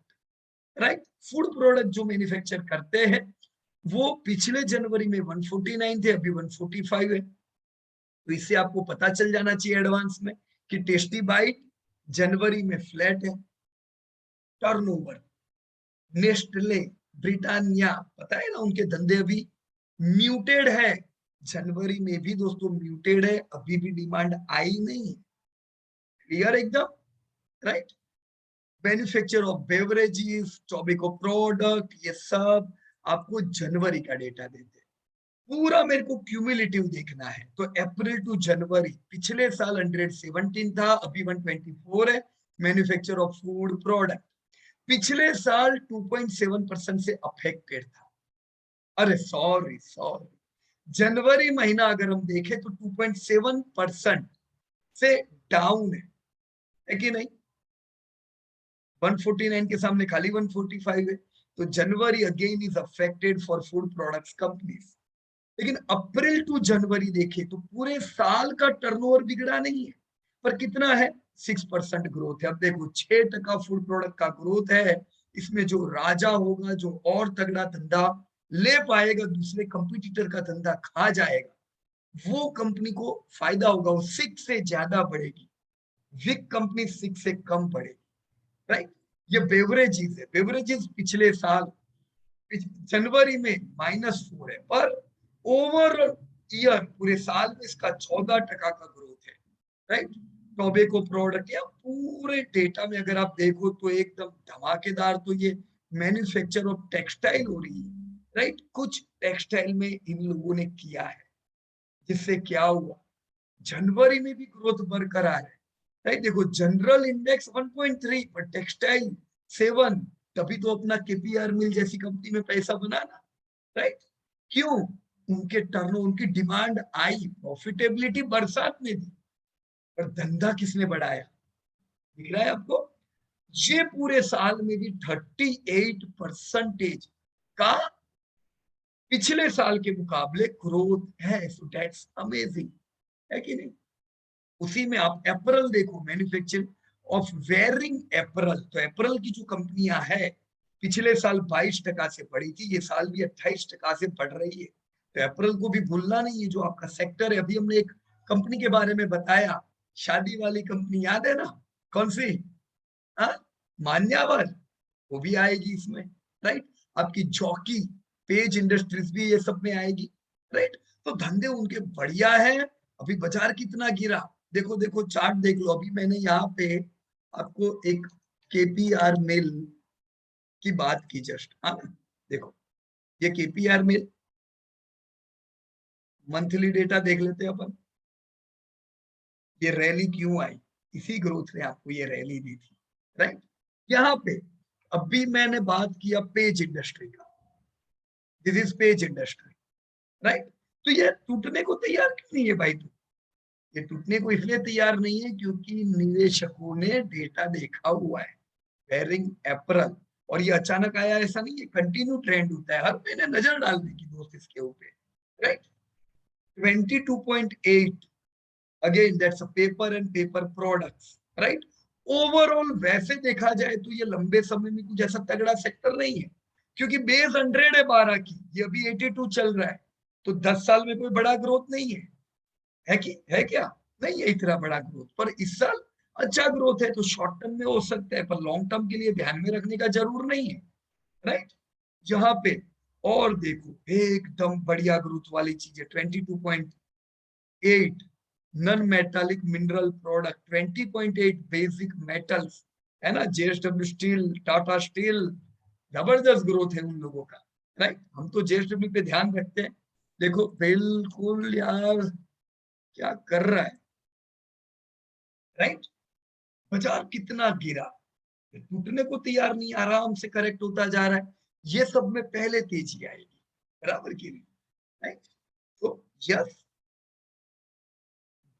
S1: right, food product जो मैन्युफैक्चर करते हैं वो पिछले जनवरी में 149 थे, अभी 145 है। तो इससे आपको पता चल जाना चाहिए एडवांस में कि टेस्टी बाइट जनवरी में फ्लैट है। टर्नओवर, नेस्टले, ब्रिटानिया, पता है ना उनके धंधे अभी म्यूटेड है, जनवरी में भी दोस्तों म्यूटेड है, अभी भी डिमांड आई नहीं, क्लियर एकदम, right. Manufacture of beverages, tobacco product, ये सब आपको जनवरी का डेटा देते हैं। पूरा मेरे को क्यूमुलेटिव देखना है, तो अप्रैल टू जनवरी पिछले साल 117 था, अभी 124 है। मैन्युफैक्चर ऑफ फूड प्रोडक्ट पिछले साल 2.7% से अफेक्टेड था। अरे सॉरी सॉरी, जनवरी महीना अगर हम देखें तो 2.7% से डाउन है कि नहीं। 149 के सामने खाली 145 है, तो January again is affected for food products companies. लेकिन अप्रैल टू जनवरी देखे तो पूरे साल का टर्नओवर बिगड़ा नहीं है, पर कितना है, 6% ग्रोथ है। अब देखो 6% फूड प्रोडक्ट का ग्रोथ है, इसमें जो राजा होगा, जो और तगड़ा धंधा ले पाएगा, दूसरे कंपटीटर का धंधा खा जाएगा, वो कंपनी को फायदा होगा, वो 6 से ज्यादा बढ़ेगी, वीक कंपनी 6 से कम बढ़ेगी, राइट। ये बेवरेजेस है, बेवरेजेस पिछले साल जनवरी में -4 है, पर ओवर ईयर पूरे साल में इसका 14% का ग्रोथ है, राइट। टोबैको प्रोडक्ट या पूरे डेटा में अगर आप देखो तो एकदम धमाकेदार, तो ये मैन्युफैक्चर ऑफ टेक्सटाइल हो रही है, राइट। कुछ टेक्सटाइल में इन लोगों ने किया है, जिससे क्या हुआ, जनवरी में भी ग्रोथ बरकरार है, राइट। देखो जनरल इंडेक्स 1.3 पर टेक्सटाइल 7, तभी तो अपना केपीआर मिल जैसी कंपनी में पैसा बनाना, राइट। क्यों, उनके टर्न, उनकी डिमांड आई, प्रॉफिटेबिलिटी बरसात में दी, पर धंधा किसने बढ़ाया, दिख रहा है आपको। ये पूरे साल में भी 38% का पिछले साल के मुकाबले ग्रोथ है, सो दैट्स अमेजिंग, है कि नहीं। उसी में आप अप्रैल देखो, मैन्युफैक्चरिंग ऑफ वेयरिंग अप्रैल, तो अप्रैल की जो कंपनियां है पिछले साल 22% से बढ़ी थी, ये साल भी 28% से बढ़ रही है। तो अप्रैल को भी भूलना नहीं है, जो आपका सेक्टर है। अभी हमने एक कंपनी के बारे में बताया, शादी वाली कंपनी, याद है ना, कौन सी, हाँ, मान्यावर, वो भी आएगी इसमें, राइट। आपकी जॉकी, पेज इंडस्ट्रीज भी ये सब में आएगी, राइट। तो धंधे उनके बढ़िया है। अभी बाजार कितना गिरा, देखो देखो चार्ट देख लो। अभी मैंने यहाँ पे आपको एक केपीआर मेल की बात की जस्ट, हाँ देखो ये केपीआर मेल मंथली डेटा देख लेते हैं अपन। ये रैली क्यों आई, इसी ग्रोथ ने आपको ये रैली दी थी, राइट। यहाँ पे अभी मैंने बात किया पेज इंडस्ट्री का, this is page industry, right. तो ये टूटने को तैयार क्यों नहीं है भाई? तू ये टूटने को इसलिए तैयार नहीं है क्योंकि निवेशकों ने डेटा देखा हुआ है बेरिंग अप्रैल, और ये अचानक आया ऐसा नहीं है, कंटिन्यू ट्रेंड होता है, हर महीने नजर डालने की दोस्त इसके ऊपर, right. 22.8 again that's a paper and paper products, right. Overall वैसे देखा जाए तो ये लंबे समय में कुछ ऐसा तगड़ा सेक्टर नहीं है, क्योंकि बेस 100 है 12 की, ये अभी 82 चल रहा है, तो 10 साल में कोई बड़ा ग्रोथ नहीं है कि है क्या? नहीं है इतना बड़ा ग्रोथ, पर इस साल अच्छा ग्रोथ है, तो शॉर्ट टर्म में हो सकता है, पर लॉन्ग टर्म के लिए ध्यान में रखने का जरूर नहीं है, राइट। यहाँ पे और देखो एकदम बढ़िया ग्रोथ वाली चीज है 22.8 non metallic mineral product, 20.8 basic metals, है ना। जेएसडब्ल्यू स्टील, टाटा स्टील, जबरदस्त ग्रोथ है उन लोगों का, राइट। हम तो जेएसडब्ल्यू पे ध्यान रखते हैं, देखो बिल्कुल यार क्या कर रहा है, राइट। बाजार कितना गिरा, टूटने को तैयार नहीं, आराम से करेक्ट होता जा रहा है, ये सब में पहले तेजी आएगी, बराबर की नहीं, राइट। तो yes,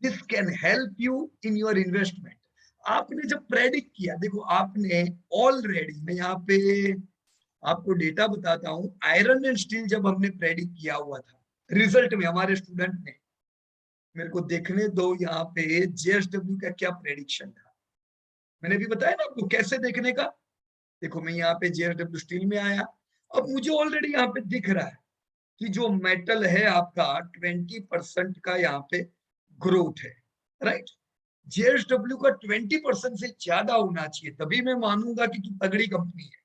S1: this can help you in your investment. आपने जब प्रेडिक्ट किया, देखो आपने ऑलरेडी, मैं यहाँ पे आपको डेटा बताता हूँ, आयरन एंड स्टील जब हमने प्रेडिक्ट किया हुआ था, रिजल्ट में हमारे स्टूडेंट ने, मेरे को देखने दो यहाँ पे जेएसडब्ल्यू का क्या प्रेडिक्शन था, मैंने भी बताया ना आपको कैसे देखने का। देखो मैं यहाँ पे जेएसडब्ल्यू स्टील में आया, अब मुझे ऑलरेडी यहाँ पे दिख रहा है कि जो मेटल है आपका 20% का यहाँ पे ग्रोथ है, राइट। जेएसडब्ल्यू का 20% से ज्यादा होना चाहिए, तभी मैं मानूंगा कि तू तगड़ी कंपनी है।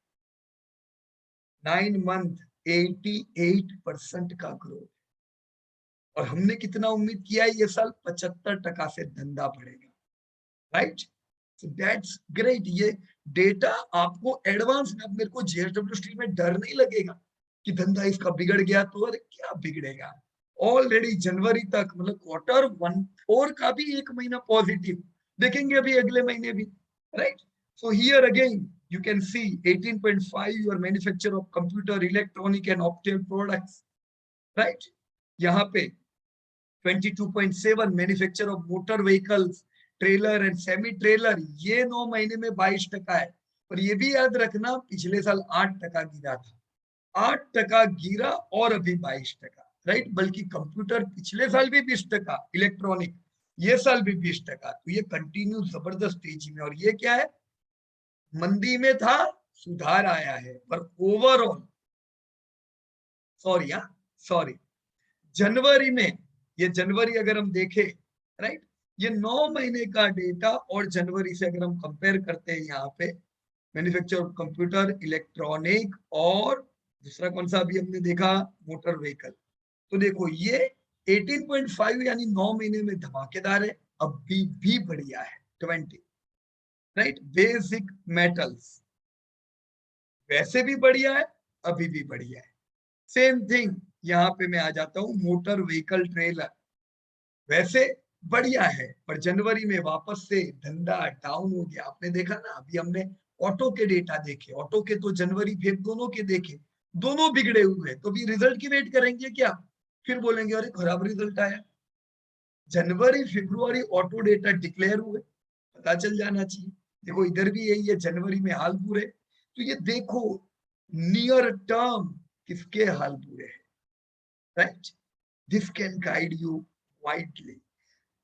S1: 9 मंथ 88% का ग्रोथ, और हमने कितना उम्मीद किया है ये साल 75% से धंधा बढ़ेगा, राइट। So that's great. ये डेटा आपको एडवांस में, अब मेरे को जेएसडब्ल्यू स्टील में डर नहीं लगेगा कि धंधा इसका बिगड़ गया, तो अरे क्या बिगड़ेगा, ऑलरेडी जनवरी तक, मतलब Q1 4 का भी एक महीना पॉजिटिव देखेंगे अभी अगले महीने भी, right. So here again you can see 18.5 your manufacture of computer, electronic and optical products, right। यहाँ पे 22.7 manufacture of motor vehicles, trailer and semi trailer, ये 9 महीने में 22% है। पर ये भी याद रखना पिछले साल 8% गिरा था, 8% गिरा और अभी 22%, राइट। बल्कि कंप्यूटर पिछले साल भी 20%, इलेक्ट्रॉनिक ये साल भी 20%, तो ये कंटिन्यू जबरदस्त तेजी में, और ये क्या है, मंदी में था, सुधार आया है, पर ओवरऑल सॉरी, हाँ सॉरी, जनवरी में, ये जनवरी अगर हम देखें, राइट, ये 9 महीने का डेटा, और जनवरी से अगर हम कंपेयर करते हैं यहाँ पे मैन्युफैक्चर कंप्यूटर, इलेक्ट्रॉनिक, और दूसरा कौन सा अभी हमने देखा, मोटर व्हीकल, तो देखो ये 18.5 यानी 9 महीने में धमाकेदार है, अभी भी बढ़िया है 20, राइट। बेसिक मेटल्स वैसे भी बढ़िया है, अभी भी बढ़िया है। सेम थिंग यहाँ पे मैं आ जाता हूँ, मोटर व्हीकल ट्रेलर वैसे बढ़िया है, पर जनवरी में वापस से धंधा डाउन हो गया, आपने देखा ना। अभी हमने ऑटो के डेटा देखे, ऑटो के तो जनवरी फेब दोनों के देखे, दोनों बिगड़े हुए हैं, तो अभी रिजल्ट की वेट करेंगे क्या, फिर बोलेंगे अरे खराब रिजल्ट आया। जनवरी फरवरी ऑटो डेटा डिक्लेयर हुए, पता चल जाना चाहिए। देखो इधर भी यही है, जनवरी में हाल बुरे, तो ये देखो नियर टर्म किसके हाल बुरे हैं, right. This can guide you widely.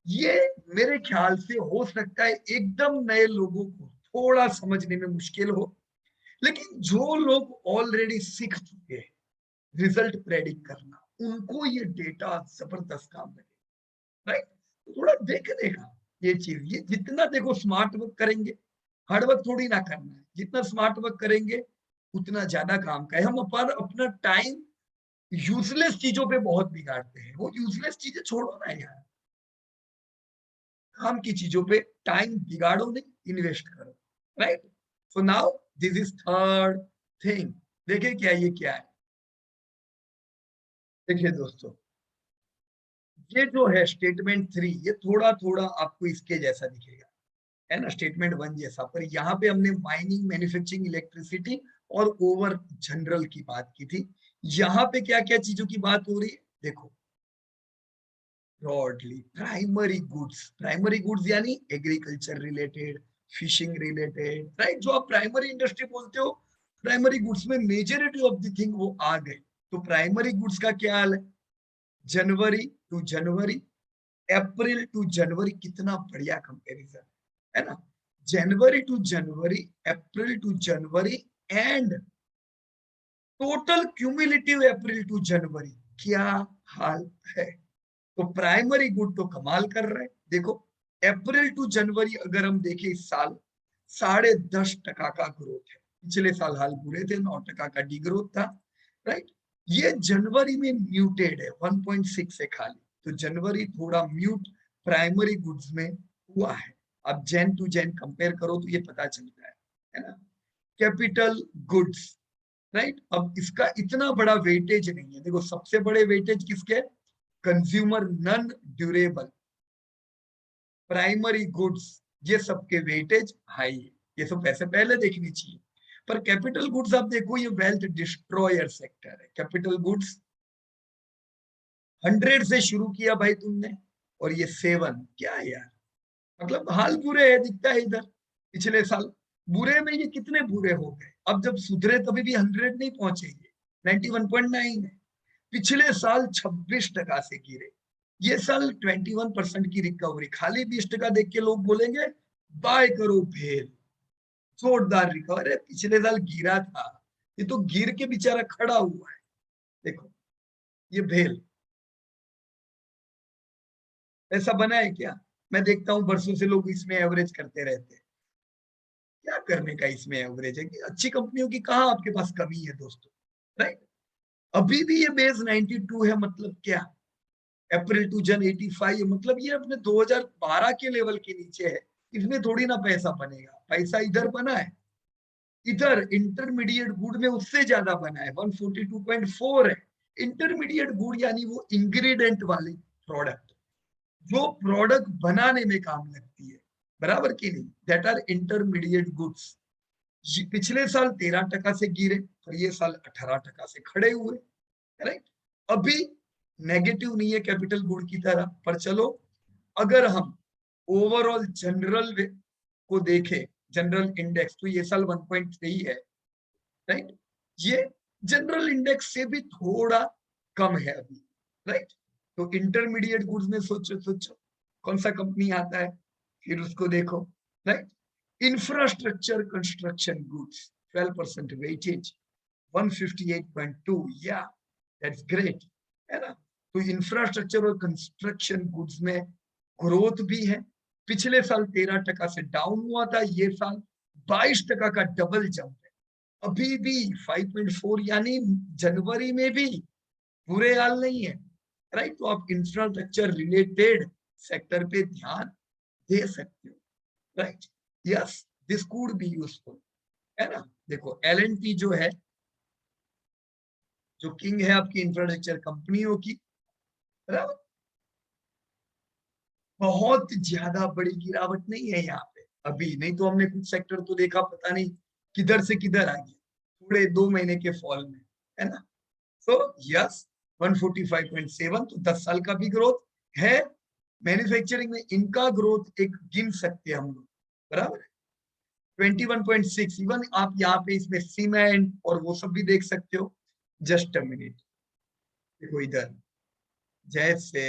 S1: ये मेरे ख्याल से हो सकता है एकदम नए लोगों को थोड़ा समझने में मुश्किल हो, लेकिन जो लोग ऑलरेडी सीख चुके हैं रिजल्ट प्रेडिक्ट करना, उनको ये डेटा जबरदस्त काम लगे, राइट। थोड़ा देखने का ये चीज, ये जितना देखो स्मार्ट वर्क करेंगे, हार्ड वर्क थोड़ी ना करना है, जितना स्मार्ट वर्क करेंगे उतना ज्यादा काम का है। हम अपन अपना टाइम यूजलेस चीजों पे बहुत बिगाड़ते हैं। वो यूजलेस चीजें छोड़ो ना यार, काम की चीजों पे टाइम बिगाड़ो नहीं, इन्वेस्ट करो, right. So now this is third thing. देखिए क्या ये क्या है, देखिए दोस्तों, ये जो है स्टेटमेंट 3, ये थोड़ा थोड़ा आपको इसके जैसा दिखेगा, है ना, स्टेटमेंट 1 जैसा। पर यहाँ पे हमने माइनिंग, मैन्युफैक्चरिंग, इलेक्ट्रिसिटी और ओवर जनरल की बात की थी। यहाँ पे क्या क्या चीजों की बात हो रही है, देखो, ब्रॉडली प्राइमरी गुड्स यानी agriculture related, fishing related, right. जो आप प्राइमरी इंडस्ट्री बोलते हो, प्राइमरी गुड्स में मेजोरिटी ऑफ द थिंग वो आ गए। तो प्राइमरी गुड्स का क्या हाल है, जनवरी टू जनवरी, अप्रैल टू जनवरी, कितना बढ़िया कंपैरिजन है ना। January to January, April to January and total cumulative April to January, क्या हाल है। तो प्राइमरी गुड तो कमाल कर रहे हैं। देखो, अप्रैल टू जनवरी अगर हम देखें इस साल, 10.5% का ग्रोथ है। पिछले साल हाल बुरे थे, 9% का डी ग्रोथ था, राइट। ये जनवरी में म्यूटेड है, 1.6 है खाली। तो जनवरी थोड़ा म्यूट प्राइमरी गुड्स में हुआ है। अब जैन टू जैन कंपेयर करो तो ये पता चलता है ना। Capital goods, right. अब इसका इतना बड़ा वेटेज नहीं है। देखो, सबसे बड़े वेटेज किसके, consumer non durable, primary goods, ये सबके वेटेज हाई है। ये सब पैसे पहले देखनी चाहिए। पर कैपिटल गुड्स आप देखो, ये वेल्थ डिस्ट्रॉयर सेक्टर है। कैपिटल गुड्स 100 से शुरू किया भाई तुमने, और ये 7, क्या है यार, मतलब हाल बुरे है, दिखता है इधर। पिछले साल बुरे में ये कितने बुरे हो गए, अब जब सुधरे तभी भी 100 नहीं पहुंचेंगे, 91.9 है। पिछले साल 26% से गिरे, ये साल 21% की रिकवरी। खाली 20% देख के लोग बोलेंगे बाय करो भेल, जोरदार रिकवरी। पिछले साल गिरा था, ये तो गिर के बेचारा खड़ा हुआ है। देखो, ये भेल ऐसा बना है क्या, मैं देखता हूँ बरसों से लोग इसमें एवरेज करते रहते हैं। क्या करने का इसमें एवरेज है कि अच्छी कंपनियों की कहाँ आपके पास कमी है दोस्तों, राइट। अभी भी ये बेस 92 है, मतलब क्या, अप्रैल टू जन 85 है, मतलब ये अपने 2012 के लेवल के नीचे है। इसमें थोड़ी ना पैसा बनेगा, पैसा इधर बना है, इधर इंटरमीडिएट गुड में उससे ज्यादा बना है, 142.4 है। इंटरमीडिएट गुड यानी वो इंग्रेडिएंट वाली प्रोडक्ट, जो प्रोडक्ट बनाने में काम लगती है, बराबर की नहीं, दैट आर इंटरमीडिएट गुड्स। पिछले साल 13% से गिरे, और ये साल 18% से खड़े हुए, राइट। अभी नेगेटिव नहीं है कैपिटल गुड की तरह, पर चलो, अगर हम ओवरऑल जनरल को देखें, जनरल इंडेक्स, तो ये साल 1.3 है, राइट। ये जनरल इंडेक्स से भी थोड़ा कम है अभी, राइट। तो इंटरमीडिएट गुड्स में सोचो सोचो कौन सा कंपनी आता है, फिर उसको देखो, right. Infrastructure construction goods 12% weightage, 158.2, या दैट्स ग्रेट, है ना। तो इंफ्रास्ट्रक्चर और कंस्ट्रक्शन गुड्स में ग्रोथ भी है। पिछले साल 13% से डाउन हुआ था, ये साल 22% का डबल जंप है। अभी भी 5.4, यानी जनवरी में भी बुरे हाल नहीं है, राइट। तो आप इंफ्रास्ट्रक्चर रिलेटेड सेक्टर पे ध्यान दे सकते हो, right. Yes, this could be useful, है ना। देखो, एल जो है, जो किंग है आपकी इंफ्रास्ट्रक्चर कंपनियों की, बराबर, बहुत ज्यादा बड़ी गिरावट नहीं है यहाँ पे अभी। नहीं तो हमने कुछ सेक्टर तो देखा, पता नहीं किधर से किधर आ गया थोड़े 2 महीने के फॉल में, है ना। तो यस, 145.7, तो 10 साल का भी ग्रोथ है। मैन्युफैक्चरिंग में इनका ग्रोथ एक गिन सकते हैं हम लोग, बराबर है, 21.6। इवन आप यहाँ पे इसमें सीमेंट और वो सब भी देख सकते हो। जस्ट अ मिनट, देखो इधर, जैसे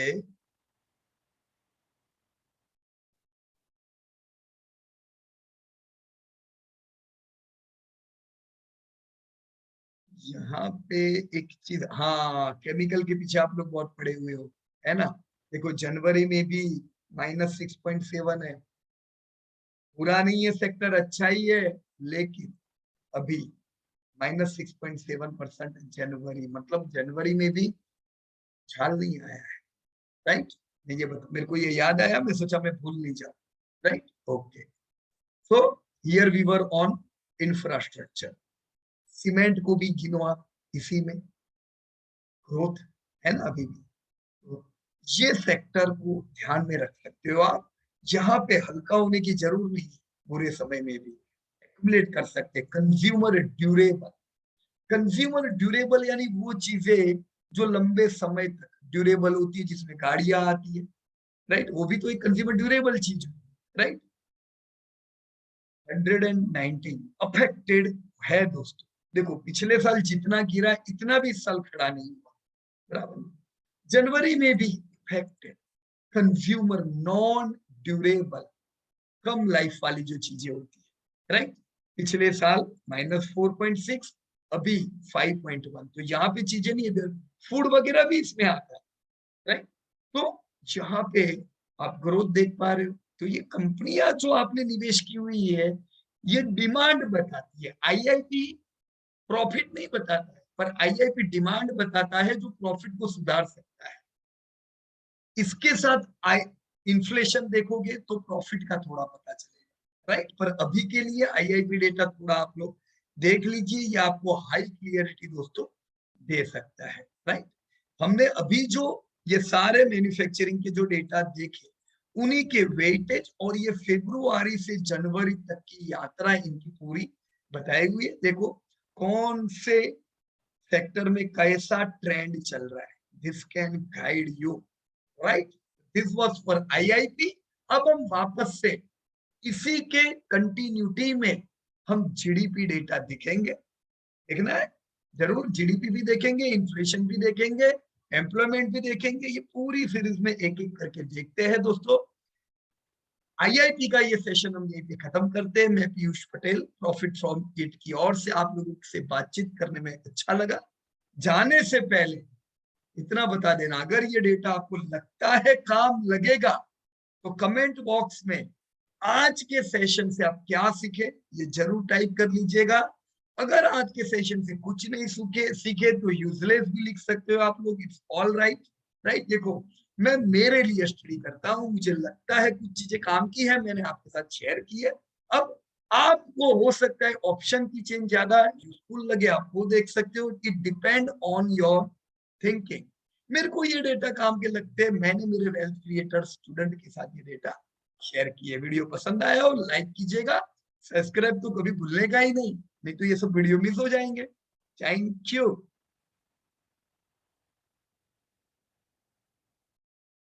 S1: यहाँ पे एक चीज, हाँ, केमिकल के पीछे आप लोग बहुत पड़े हुए हो, है ना। देखो, जनवरी में भी -6.7 है, बुरा नहीं है सेक्टर, अच्छा ही है, लेकिन अभी -6.7% जनवरी, मतलब जनवरी में भी झाल नहीं आया है, राइट। ये बता, मेरे को ये याद आया, मैं सोचा मैं भूल नहीं जाऊं, right. Okay, so here we were on infrastructure. Cement को भी गिनो आप इसी में, ग्रोथ है ना अभी भी। तो ये सेक्टर को ध्यान में रख सकते हो आप, जहां पे हल्का होने की जरूरत नहीं, बुरे समय में भी एक्यूमुलेट कर सकते। कंज्यूमर ड्यूरेबल, कंज्यूमर ड्यूरेबल यानी वो चीजें जो लंबे समय तक ड्यूरेबल होती है, जिसमें गाड़ियां आती है, राइट, वो भी तो एक कंज्यूमर ड्यूरेबल चीज है, राइट। 119 अफेक्टेड है दोस्तों। देखो पिछले साल जितना गिरा इतना भी इस साल खड़ा नहीं हुआ, बराबर। जनवरी में भी इफेक्टेड कंज्यूमर नॉन ड्यूरेबल, कम लाइफ वाली जो चीजें होती है, राइट। पिछले साल -4.6, अभी 5.1, तो यहाँ पे चीजें नहीं है, फूड वगैरह भी इसमें आता है, राइट। तो यहाँ पे आप ग्रोथ देख पा रहे हो। तो ये कंपनियां जो आपने निवेश की हुई है, ये डिमांड बताती है। आईआईपी प्रॉफिट नहीं बताता है, पर आईआईपी डिमांड बताता है जो प्रॉफिट को सुधार सकता है। इसके साथ इन्फ्लेशन देखोगे तो प्रॉफिट का थोड़ा पता चलेगा, राइट। पर अभी के लिए आईआईपी डेटा थोड़ा आप लोग देख लीजिए, ये आपको हाई क्लियरिटी दोस्तों दे सकता है, राइट। हमने अभी जो ये सारे मैन्युफैक्चरिंग के जो डेटा देखे, उन्हीं के वेटेज और ये फरवरी से जनवरी तक की यात्रा इनकी पूरी बताई हुई है। देखो कौन से सेक्टर में कैसा ट्रेंड चल रहा है, this can guide you, right. This was for IIP. अब हम वापस से इसी के कंटिन्यूटी में हम जीडीपी डेटा दिखेंगे, देखना है जरूर। जीडीपी भी देखेंगे, इन्फ्लेशन भी देखेंगे, एम्प्लॉयमेंट भी देखेंगे, ये पूरी सीरीज में एक एक करके देखते हैं दोस्तों। आईआईपी का ये सेशन हम यहीं पे खत्म करते हैं। मैं Piyush Patel, profit from it की ओर से आप लोगों से बातचीत करने में अच्छा लगा। जाने से पहले इतना बता देना, अगर ये डेटा आपको लगता है काम लगेगा, तो कमेंट बॉक्स में आज के सेशन से आप क्या सीखे ये जरूर टाइप कर लीजिएगा। अगर आज के सेशन से कुछ नहीं सीखे तो यूजलेस भी लिख सकते हो आप लोग, इट्स ऑल राइट, राइट। देखो मैं मेरे लिए स्टडी करता हूँ, मुझे लगता है कुछ चीजें काम की है, मैंने आपके साथ शेयर की है। अब आपको हो सकता है ऑप्शन की चेंज ज्यादा यूजफुल लगे, आप वो देख सकते हो। It depend on your thinking. मेरे को ये डेटा काम के लगते हैं, मैंने मेरे वेल्थ क्रिएटर स्टूडेंट के साथ ये डेटा शेयर किए। वीडियो पसंद आया हो लाइक कीजिएगा, सब्सक्राइब तो कभी भूलने का ही नहीं, नहीं तो ये सब वीडियो मिस हो जाएंगे। Thank you.